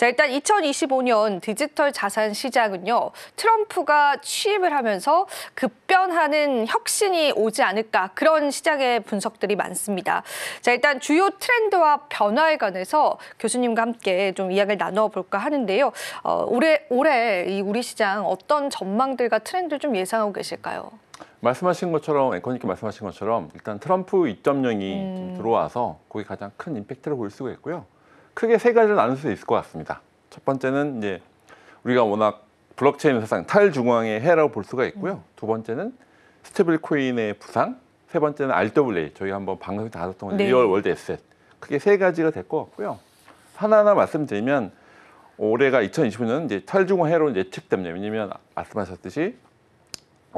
자, 일단 2025년 디지털 자산 시장은요, 트럼프가 취임을 하면서 급변하는 혁신이 오지 않을까, 그런 시장의 분석들이 많습니다. 자, 일단 주요 트렌드와 변화에 관해서 교수님과 함께 좀 이야기를 나눠볼까 하는데요. 올해 이 우리 시장 어떤 전망들과 트렌드를 좀 예상하고 계실까요? 말씀하신 것처럼, 앵커님께 말씀하신 것처럼 일단 트럼프 2.0이 들어와서 거기 가장 큰 임팩트를 볼 수가 있고요. 크게 세 가지를 나눌 수 있을 것 같습니다. 첫 번째는 이제 우리가 워낙 블록체인 세상 탈중앙의 해라고 볼 수가 있고요. 두 번째는 스테이블 코인의 부상, 세 번째는 RWA, 저희가 한번 방송에 다뤘던 리얼 월드 에셋. 크게 세 가지가 될 것 같고요. 하나하나 말씀드리면 올해가 2025년은 이제 탈중앙 해로 예측됩니다. 왜냐하면 말씀하셨듯이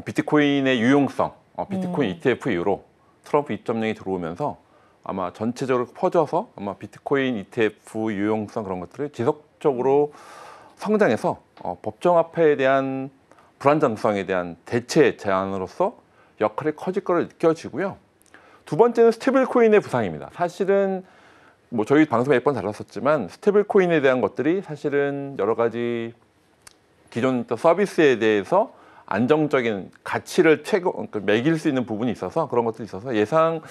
비트코인의 유용성, 비트코인 ETF 이후로 트럼프 2.0이 들어오면서 아마 전체적으로 퍼져서 아마 비트코인 ETF 유용성 그런 것들이 지속적으로 성장해서 법정화폐에 대한 불안정성에 대한 대체 제안으로서 역할이 커질 거로 느껴지고요. 두 번째는 스테이블 코인의 부상입니다. 사실은 뭐 저희 방송에 몇 번 다뤘었지만 스테이블 코인에 대한 것들이 사실은 여러 가지 기존 서비스에 대해서 안정적인 가치를 매길 수 있는 부분이 있어서 그런 것들이 있어서 예상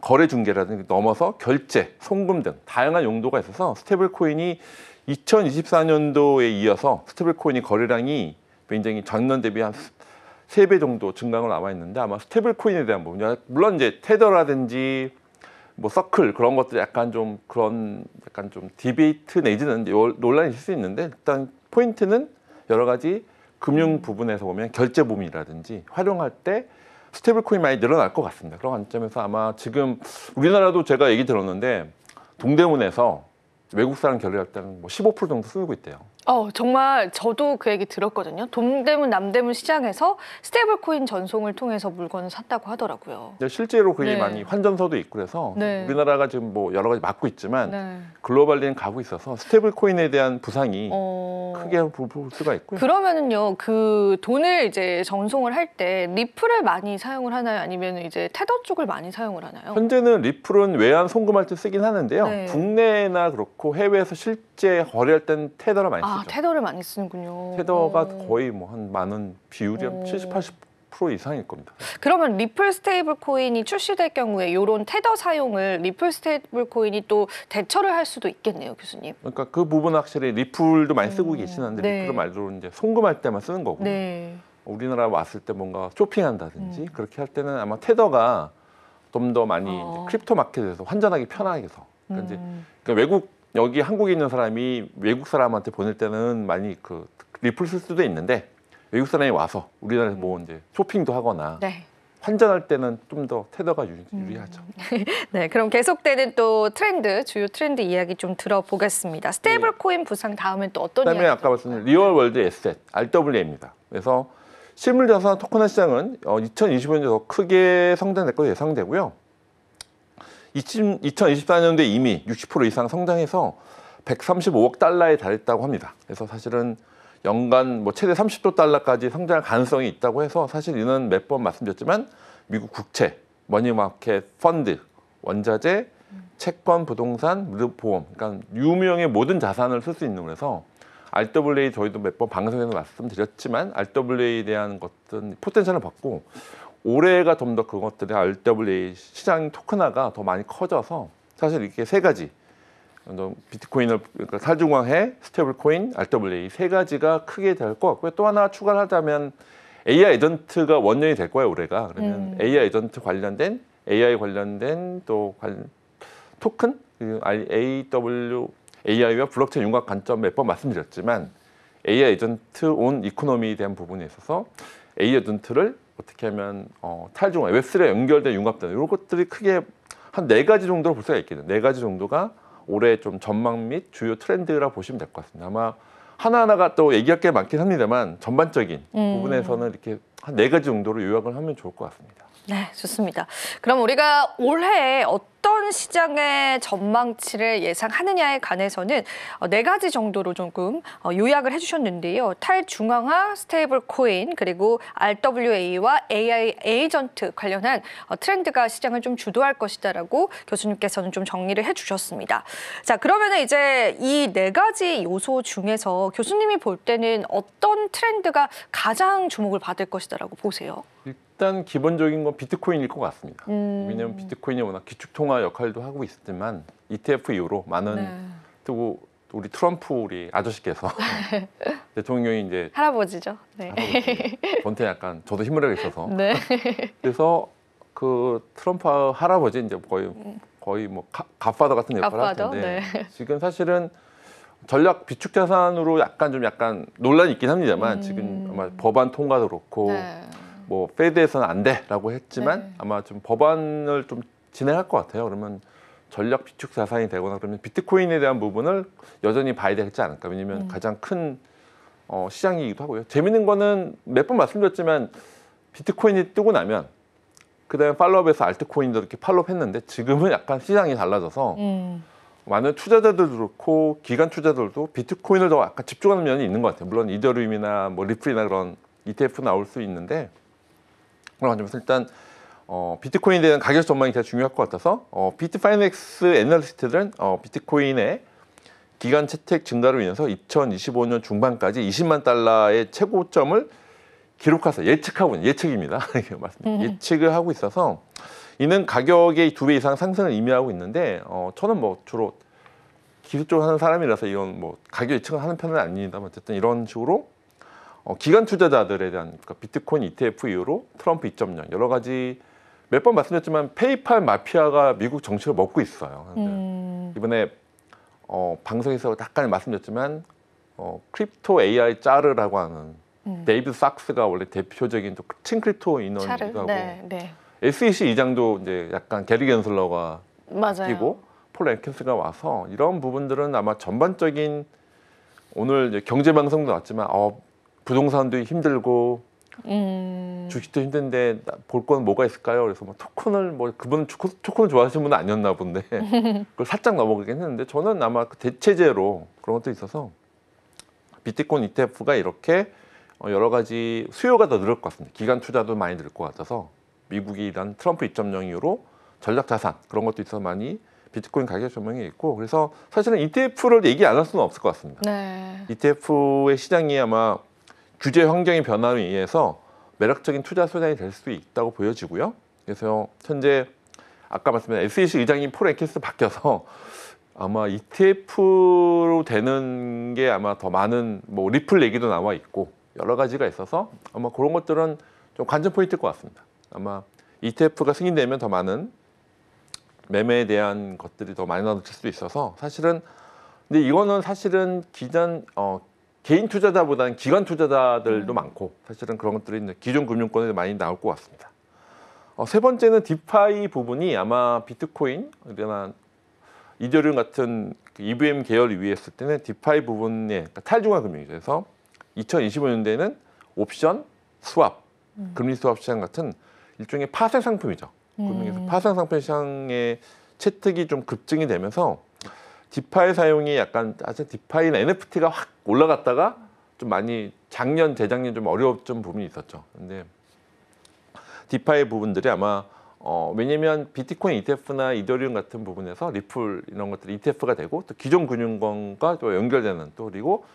거래 중개라든지 넘어서 결제, 송금 등 다양한 용도가 있어서 스테이블 코인이 2024년도에 이어서 스테이블 코인이 거래량이 굉장히 전년 대비 한 3배 정도 증가가 남아 있는데 아마 스테이블 코인에 대한 부분, 물론 이제 테더라든지 뭐 서클 그런 것들이 약간 좀 디베이트 내지는 논란이 있을 수 있는데 일단 포인트는 여러 가지 금융 부분에서 보면 결제 부분이라든지 활용할 때 스테이블 코인 많이 늘어날 것 같습니다. 그런 관점에서 아마 지금 우리나라도 제가 얘기 들었는데 동대문에서 외국 사람 결제할 때는 뭐 15% 정도 쓰고 있대요. 정말 저도 그 얘기 들었거든요. 동대문, 남대문 시장에서 스테이블 코인 전송을 통해서 물건을 샀다고 하더라고요. 실제로 그게 많이 환전서도 있고 그래서 우리나라가 지금 뭐 여러 가지 막고 있지만 글로벌리는 가고 있어서 스테이블 코인에 대한 부상이 크게 볼 수가 있고요. 그러면은요, 그 돈을 이제 전송을 할 때 리플을 많이 사용을 하나요? 아니면 이제 테더 쪽을 많이 사용을 하나요? 현재는 리플은 외환 송금할 때 쓰긴 하는데요. 국내나 그렇고 해외에서 실제 거래할 때는 테더를 많이 쓰죠. 테더를 많이 쓰는군요. 테더가 거의 뭐 한 많은 비율이 한 70, 80% 이상일 겁니다. 그러면 리플 스테이블 코인이 출시될 경우에 이런 테더 사용을 리플 스테이블 코인이 또 대처를 할 수도 있겠네요, 교수님. 그러니까 그 부분 확실히 리플도 많이 쓰고 계시는데 리플은 말로 이제 송금할 때만 쓰는 거고 우리나라 왔을 때 뭔가 쇼핑한다든지 그렇게 할 때는 아마 테더가 좀 더 많이 크립토 마켓에서 환전하기 편하게 해서 그러니까 외국 여기 한국에 있는 사람이 외국 사람한테 보낼 때는 많이 그 리플 쓸 수도 있는데 외국 사람이 와서 우리나라에서 뭐 이제 쇼핑도 하거나 환전할 때는 좀 더 테더가 유리하죠. 네, 그럼 계속되는 또 트렌드, 주요 트렌드 이야기 좀 들어보겠습니다. 스테이블 코인 부상 다음엔 또 어떤 이야기? 그다음에 아까 말씀드린 리얼 월드 에셋, RWA입니다. 그래서 실물자산 토큰화 시장은 2025년에 더 크게 성장될 것으로 예상되고요. 2024년도에 이미 60% 이상 성장해서 135억 달러에 달했다고 합니다. 그래서 사실은 연간 뭐 최대 30조 달러까지 성장할 가능성이 있다고 해서 사실 이는 몇 번 말씀드렸지만 미국 국채, 머니마켓, 펀드, 원자재, 채권, 부동산, 보험, 그러니까 유무형의 모든 자산을 쓸 수 있는 거라서 RWA 저희도 몇 번 방송에서 말씀드렸지만 RWA에 대한 것들은 포텐셜을 받고 올해가 좀 더 그것들의 RWA 시장 토큰화가 더 많이 커져서 사실 이렇게 세 가지 비트코인을 그러니까 탈중앙해, 스테이블 코인, RWA 세 가지가 크게 될 것 같고요. 또 하나 추가를 하자면 AI 에이전트가 원년이 될 거예요, 올해가. 그러면 AI 에이전트 관련된 AI 관련된 또 토큰 AI와 블록체인 융합 관점 몇 번 말씀드렸지만 AI 에이전트 온 이코노미에 대한 부분에 있어서 AI 에이전트를 어떻게 하면 탈중앙, 웹3에 연결된 융합된 이런 것들이 크게 한 4가지 정도로 볼 수가 있거든요. 4가지 정도가 올해 좀 전망 및 주요 트렌드라 보시면 될 것 같습니다. 아마 하나하나가 또 얘기할 게 많긴 합니다만 전반적인 부분에서는 이렇게 한 4가지 정도로 요약을 하면 좋을 것 같습니다. 네, 좋습니다. 그럼 우리가 올해 어떤 시장의 전망치를 예상하느냐에 관해서는 4가지 정도로 조금 요약을 해주셨는데요. 탈중앙화 스테이블 코인 그리고 RWA와 AI 에이전트 관련한 트렌드가 시장을 좀 주도할 것이다라고 교수님께서는 좀 정리를 해주셨습니다. 자, 그러면 이제 이 4가지 요소 중에서 교수님이 볼 때는 어떤 트렌드가 가장 주목을 받을 것이다라고 보세요? 일단 기본적인 건 비트코인일 것 같습니다. 왜냐하면 비트코인이 워낙 기축통화 역할도 하고 있지만 ETF 이후로 많은 또 우리 트럼프 우리 아저씨께서 대통령이 이제 할아버지죠. 네. 저한테 약간 저도 힘을 있어서 네. 그래서 그 트럼프 할아버지 이제 거의 뭐 갓파더 같은 역할을 할 갓파더? 텐데 네. 지금 사실은 전략 비축 자산으로 약간 논란이 있긴 합니다만 지금 아마 법안 통과도 그렇고 네. 뭐 페드에서는 안 돼라고 했지만 네. 아마 좀 법안을 좀 진행할 것 같아요. 그러면 전략 비축 자산이 되거나 그러면 비트코인에 대한 부분을 여전히 봐야 되지 않을까. 왜냐하면 가장 큰 시장이기도 하고요. 재밌는 거는 몇 번 말씀드렸지만 비트코인이 뜨고 나면 그다음에 팔로업에서 알트코인도 이렇게 팔로업했는데 지금은 약간 시장이 달라져서 많은 투자자들도 그렇고 기관 투자들도 비트코인을 더 약간 집중하는 면이 있는 것 같아요. 물론 이더리움이나 뭐 리플이나 그런 ETF 나올 수 있는데 그런 관점에서 일단 비트코인에 대한 가격 전망이 제일 중요할 것 같아서 비트파이넥스 애널리스트들은 비트코인의 기간 채택 증가로 인해서 2025년 중반까지 20만 달러의 최고점을 기록해서 예측하고 있는 예측입니다. 예측을 하고 있어서 이는 가격의 2배 이상 상승을 의미하고 있는데 저는 뭐 주로 기술적으로 하는 사람이라서 이런 뭐 가격 예측을 하는 편은 아닙니다만 어쨌든 이런 식으로 기관 투자자들에 대한 그러니까 비트코인 ETF 이후로 트럼프 2.0 여러 가지 몇 번 말씀드렸지만 페이팔 마피아가 미국 정치를 먹고 있어요. 이번에 방송에서 약간 말씀드렸지만 크립토 AI 짜르라고 하는 데이비드 sak스가 원래 대표적인 또 친크립토 인원이기도 하고 네. SEC 의장도 이제 약간 게리 겐슬러가 맞아요. 끼고 폴 앤킨스가 와서 이런 부분들은 아마 전반적인 오늘 이제 경제 방송도 나왔지만 부동산도 힘들고 주식도 힘든데 볼 건 뭐가 있을까요? 그래서 뭐 토큰을 뭐 그분은 토큰을 좋아하시는 분은 아니었나 본데 그걸 살짝 넘어가긴 했는데 저는 아마 그 대체제로 그런 것도 있어서 비트코인 ETF가 이렇게 여러 가지 수요가 더 늘을 것 같습니다. 기관 투자도 많이 늘 것 같아서 미국이 이런 트럼프 2.0 이후로 전략 자산 그런 것도 있어서 많이 비트코인 가격 전망이 있고 그래서 사실은 ETF를 얘기 안 할 수는 없을 것 같습니다. 네. ETF의 시장이 아마 규제 환경의 변화로 인해서 매력적인 투자 수단이 될 수 있다고 보여지고요. 그래서 현재 아까 말씀드린 SEC 의장인 폴 앤킨스 바뀌어서 아마 ETF로 되는 게 아마 더 많은 뭐 리플 얘기도 나와 있고 여러 가지가 있어서 아마 그런 것들은 좀 관전 포인트일 것 같습니다. 아마 ETF가 승인되면 더 많은 매매에 대한 것들이 더 많이 나눠질 수 있어서 사실은 근데 이거는 사실은 기존 개인 투자자보다는 기관 투자자들도 많고 사실은 그런 것들이 이제 기존 금융권에 많이 나올 것 같습니다. 세 번째는 디파이 부분이 아마 비트코인, 그러나 이더리움 같은 EVM 계열을 위했을 때는 디파이 부분에 그러니까 탈중앙 금융이죠. 그래서 2025년대에는 옵션, 스왑, 금리 스왑 시장 같은 일종의 파생 상품이죠. 금융에서 파생 상품 시장의 채택이 좀 급증이 되면서 디파이 사용이 약간 아직 디파이는 NFT가 확 올라갔다가 좀 많이 작년, 재작년 좀 어려웠던 부분이 있었죠. 근데 디파이 부분들이 아마 왜냐면 비트코인 ETF나 이더리움 같은 부분에서 리플 이런 것들이 ETF가 되고 또 기존 금융권과 또 연결되는 또 그리고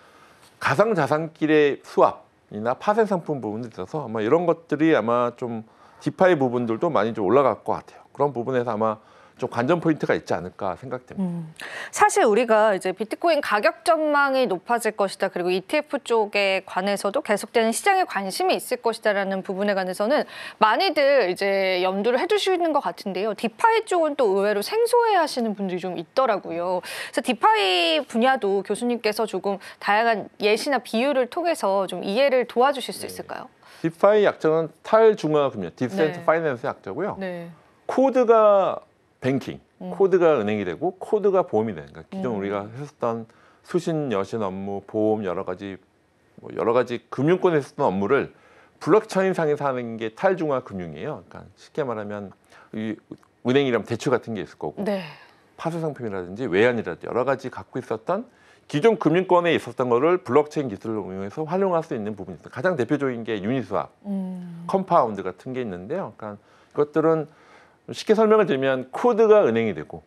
가상 자산끼리의 수합이나 파생 상품 부분도 있어서 아마 이런 것들이 아마 좀 디파이 부분들도 많이 좀 올라갈 것 같아요. 그런 부분에서 아마 좀 관전 포인트가 있지 않을까 생각됩니다. 사실 우리가 이제 비트코인 가격 전망이 높아질 것이다. 그리고 ETF 쪽에 관해서도 계속되는 시장에 관심이 있을 것이다라는 부분에 관해서는 많이들 이제 염두를 해두시는 것 같은데요. 디파이 쪽은 또 의외로 생소해하시는 분들이 좀 있더라고요. 그래서 디파이 분야도 교수님께서 조금 다양한 예시나 비유를 통해서 좀 이해를 도와주실 수 있을까요? 디파이 약자는 탈중앙화 금융, 디센트 파이낸스 약자고요. 네. 코드가 뱅킹, 코드가 은행이 되고 코드가 보험이 되는 거예요. 기존 우리가 했었던 수신, 여신 업무, 보험 여러 가지 금융권에 했었던 업무를 블록체인 상에서 하는 게 탈중앙화 금융이에요. 그러니까 쉽게 말하면 은행이라면 대출 같은 게 있을 거고 네. 파생 상품이라든지 외환이라든지 여러 가지 갖고 있었던 기존 금융권에 있었던 거를 블록체인 기술을 이용해서 활용할 수 있는 부분이 있어요. 가장 대표적인 게 유니스왑, 컴파운드 같은 게 있는데요. 그러니까 이것들은 쉽게 설명을 드리면 코드가 은행이 되고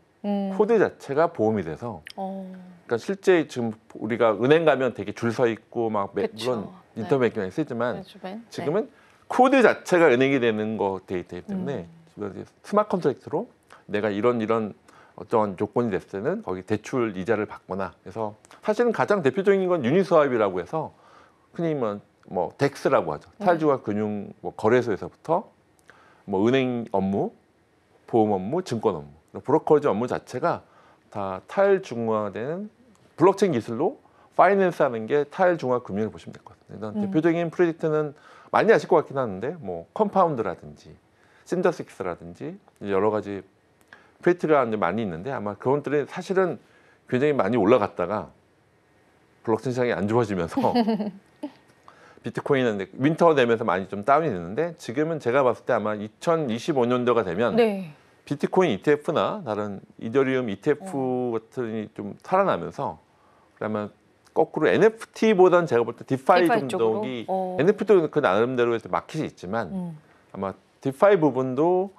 코드 자체가 보험이 돼서 그러니까 실제 지금 우리가 은행 가면 되게 줄 서 있고 막 물론 네. 인터넷 뱅킹이 쓰지만 네. 지금은 코드 자체가 은행이 되는 거 되기 때문에 스마트 컨트랙트로 내가 이런 어떤 조건이 됐을 때는 거기 대출 이자를 받거나 그래서 사실은 가장 대표적인 건 유니스왑이라고 해서 흔히 뭐 덱스라고 하죠. 타일중앙 금융 뭐 거래소에서부터 뭐 은행 업무, 보험 업무, 증권 업무, 브로커리지 업무 자체가 다 타일중화되는 블록체인 기술로 파이낸스 하는 게 타일중화 금융을 보시면 될 것 같아요. 대표적인 프로젝트는 많이 아실 것 같긴 하는데 뭐 컴파운드라든지 신더식스라든지 여러 가지 프로젝트가 많이 있는데 아마 그것들이 사실은 굉장히 많이 올라갔다가 블록체인 시장이 안 좋아지면서 비트코인은 윈터 되면서 많이 좀 다운이 됐는데 지금은 제가 봤을 때 아마 2025년도가 되면 네. 비트코인 ETF나 다른 이더리움 ETF 같은 좀 살아나면서 그러면 거꾸로 NFT보다는 제가 볼 때 디파이 쪽으로? 쪽이 NFT도 그 나름대로 해서 마켓이 있지만 아마 디파이 부분도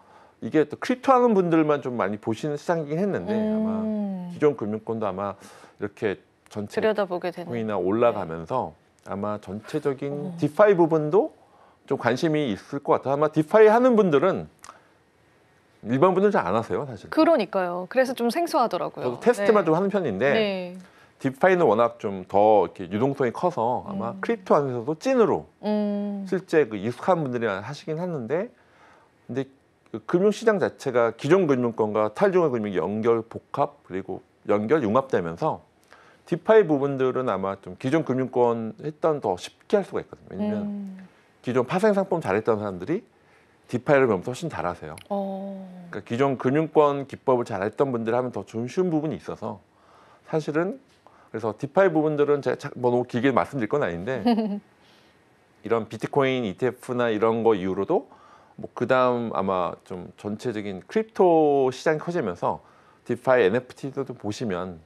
이게 또 크립토 하는 분들만 좀 많이 보시는 시장이긴 했는데 아마 기존 금융권도 아마 이렇게 전체 들여다보게 되는 코인이나 올라가면서 아마 전체적인 디파이 부분도 좀 관심이 있을 것 같아요. 아마 디파이 하는 분들은 일반 분들 잘 안 하세요, 사실. 그러니까요. 그래서 좀 생소하더라고요. 저도 테스트만 네. 좀 하는 편인데 네. 디파이는 워낙 좀 더 이렇게 유동성이 커서 아마 크립토 안에서도 찐으로 실제 그 익숙한 분들이 하시긴 하는데 근데 그 금융시장 자체가 기존 금융권과 탈중앙 금융 연결 복합 그리고 연결 융합되면서 디파이 부분들은 아마 좀 기존 금융권 했던 더 쉽게 할 수가 있거든요. 왜냐면 기존 파생 상품 잘했던 사람들이 디파이를 배우면서 훨씬 잘하세요. 그러니까 기존 금융권 기법을 잘했던 분들 하면 더 좀 쉬운 부분이 있어서 사실은 그래서 디파이 부분들은 제가 뭐 너무 길게 말씀드릴 건 아닌데 이런 비트코인 ETF나 이런 거 이후로도 뭐 그다음 아마 좀 전체적인 크립토 시장이 커지면서 디파이 NFT도 보시면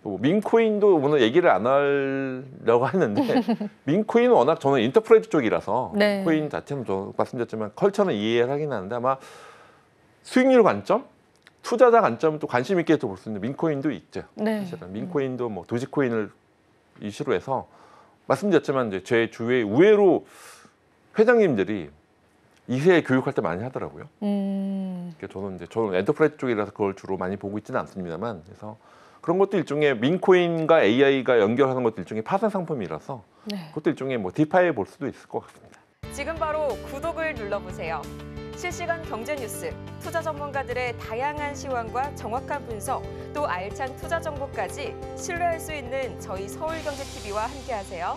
뭐 민코인도 오늘 얘기를 안 하려고 했는데 민코인은 워낙 저는 인터프레이즈 쪽이라서 네. 코인 자체는 저 말씀드렸지만 컬처는 이해를 하긴 하는데 아마 수익률 관점, 투자자 관점 또 관심 있게 또 볼 수 있는 민코인도 있죠. 네. 사실은 민코인도 뭐 도지코인을 이슈로 해서 말씀드렸지만 이제 제 주위에 의외로 회장님들이 2세 교육할 때 많이 하더라고요. 저는 엔터프라이즈 쪽이라서 그걸 주로 많이 보고 있지는 않습니다만 그래서 그런 것도 일종의 민코인과 AI가 연결하는 것도 일종의 파생 상품이라서 네. 그것도 일종의 뭐 디파이 볼 수도 있을 것 같습니다. 지금 바로 구독을 눌러보세요. 실시간 경제 뉴스, 투자 전문가들의 다양한 시황과 정확한 분석, 또 알찬 투자 정보까지 신뢰할 수 있는 저희 서울경제TV와 함께하세요.